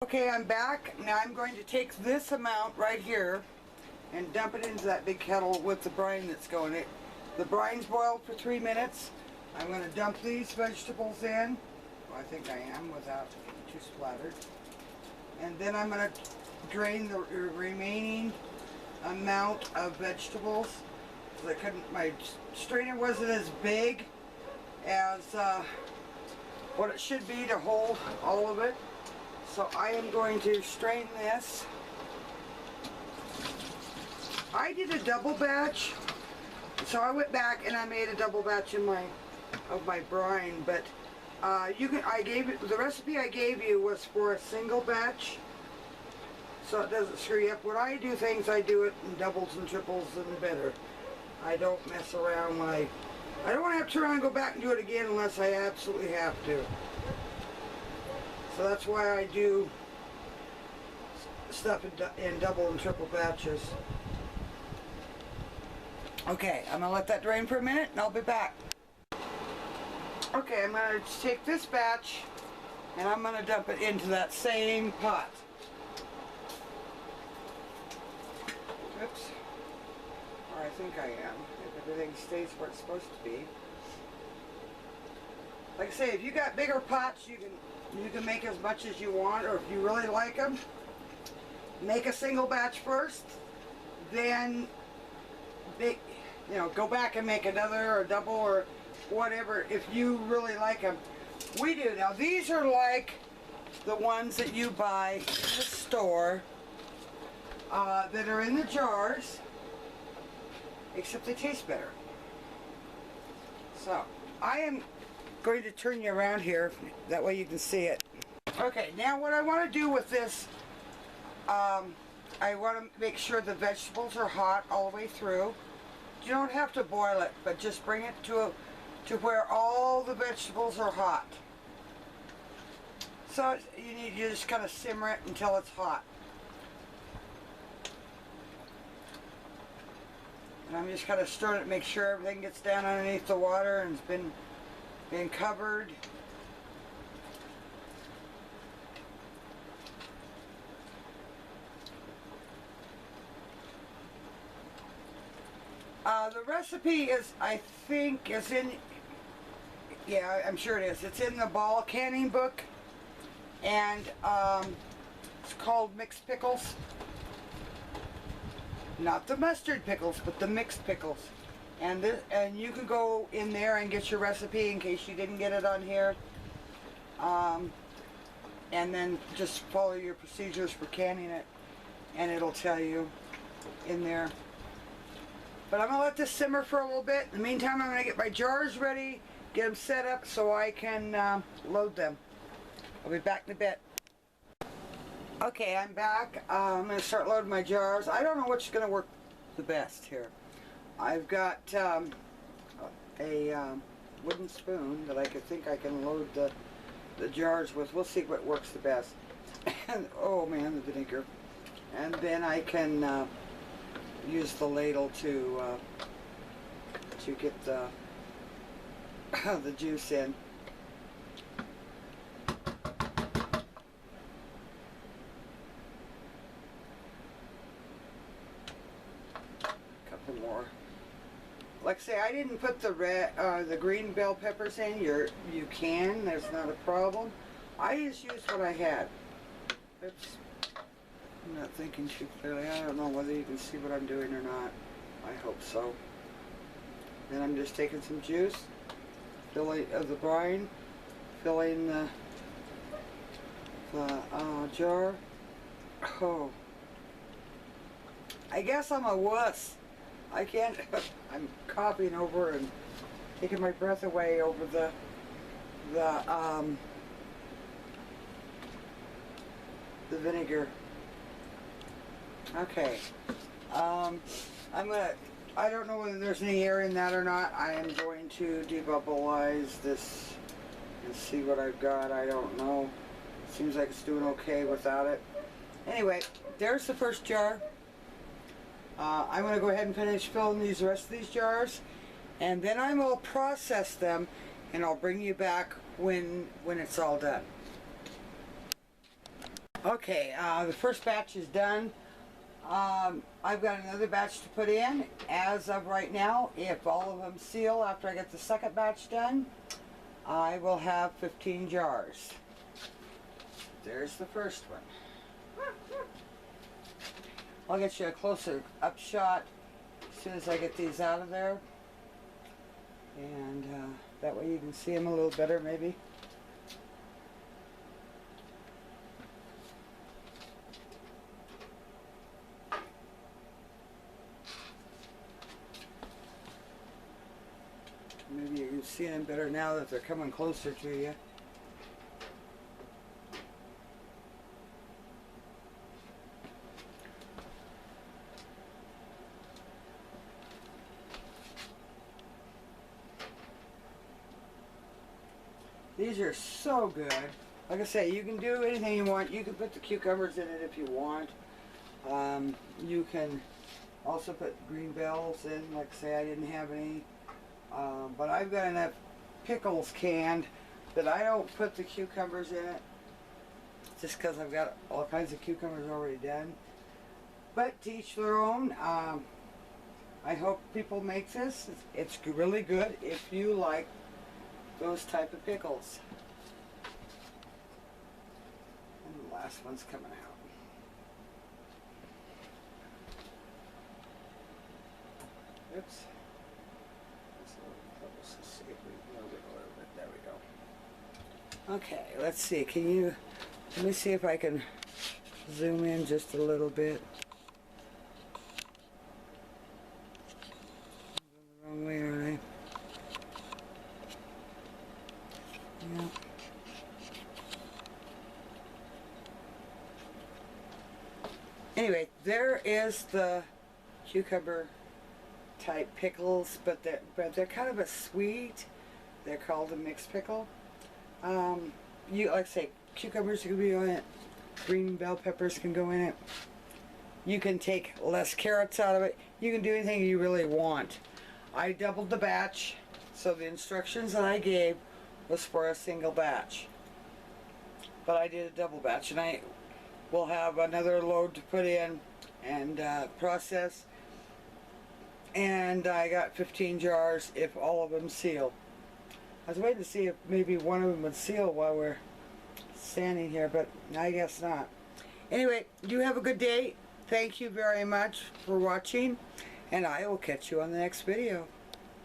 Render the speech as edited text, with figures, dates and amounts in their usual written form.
Okay, I'm back. Now I'm going to take this amount right here and dump it into that big kettle with the brine that's going in. The brine's boiled for 3 minutes. I'm going to dump these vegetables in. Well, I think I am without getting too splattered. And then I'm going to drain the remaining amount of vegetables. I couldn't, my strainer wasn't as big as what it should be to hold all of it. So I am going to strain this. I did a double batch, so I went back and I made a double batch of my brine. But the recipe I gave you was for a single batch, so it doesn't screw you up. When I do things, I do it in doubles and triples and better. I don't mess around when I don't want to have to turn around and go back and do it again unless I absolutely have to. So that's why I do stuff in double and triple batches. Okay, I'm going to let that drain for a minute and I'll be back. Okay, I'm going to take this batch and I'm going to dump it into that same pot. Oops. Or I think I am, if everything stays where it's supposed to be. Like I say, if you got bigger pots, you can make as much as you want, or if you really like them, make a single batch first, then go back and make another or double or whatever if you really like them. We do. Now these are like the ones that you buy in the store that are in the jars, except they taste better. So I am going to turn you around here, that way you can see it. Okay, now what I want to do with this, I want to make sure the vegetables are hot all the way through. You don't have to boil it, but just bring it to where all the vegetables are hot. So you just kind of simmer it until it's hot. And I'm just kind of stirring it, make sure everything gets down underneath the water and it's been covered. The recipe is, I think, is in, yeah, I'm sure it is. It's in the ball canning book, and it's called mixed pickles. Not the mustard pickles, but the mixed pickles. And you can go in there and get your recipe in case you didn't get it on here. And then just follow your procedures for canning it, and it'll tell you in there. But I'm going to let this simmer for a little bit. In the meantime, I'm going to get my jars ready, get them set up so I can load them. I'll be back in a bit. Okay, I'm back. I'm going to start loading my jars. I don't know which is going to work the best here. I've got a wooden spoon that I think I can load the jars with. We'll see what works the best. And oh man, the vinegar. And then I can use the ladle to get the the juice in. Couple more. Like I say, I didn't put the green bell peppers in. You can. That's not a problem. I just used what I had. Oops. I'm not thinking too clearly. I don't know whether you can see what I'm doing or not. I hope so. Then I'm just taking some juice, filling of the brine, filling the jar. Oh, I guess I'm a wuss. I can't. I'm coughing over and taking my breath away over the vinegar. Okay. I don't know whether there's any air in that or not. I am going to debubbleize this and see what I've got. I don't know. Seems like it's doing okay without it. Anyway, there's the first jar. I'm going to go ahead and finish filling the rest of these jars, and then I will process them, and I'll bring you back when it's all done. Okay, the first batch is done. I've got another batch to put in. As of right now, if all of them seal after I get the second batch done, I will have 15 jars. There's the first one. I'll get you a closer up shot as soon as I get these out of there. And that way you can see them a little better maybe. Maybe you can see them better now that they're coming closer to you. These are so good. Like I say, you can do anything you want. You can put the cucumbers in it if you want. You can also put green bells in. Like I say, I didn't have any. But I've got enough pickles canned that I don't put the cucumbers in it. Just because I've got all kinds of cucumbers already done. But to each their own. I hope people make this. It's really good if you like those type of pickles. And the last one's coming out. Oops. That's a little close. Let's see if we can move it a little bit. There we go. Okay, let's see. Let me see if I can zoom in just a little bit. I'm going the wrong way, aren't I? Yeah. Anyway, there is the cucumber type pickles, but they're kind of a sweet. They're called a mixed pickle. You like I say, cucumbers can be on it. Green bell peppers can go in it. You can take less carrots out of it. You can do anything you really want. I doubled the batch, so the instructions that I gave was for a single batch. But I did a double batch, and I will have another load to put in and process. And I got 15 jars if all of them seal. I was waiting to see if maybe one of them would seal while we're standing here, but I guess not. Anyway, you have a good day. Thank you very much for watching, and I will catch you on the next video.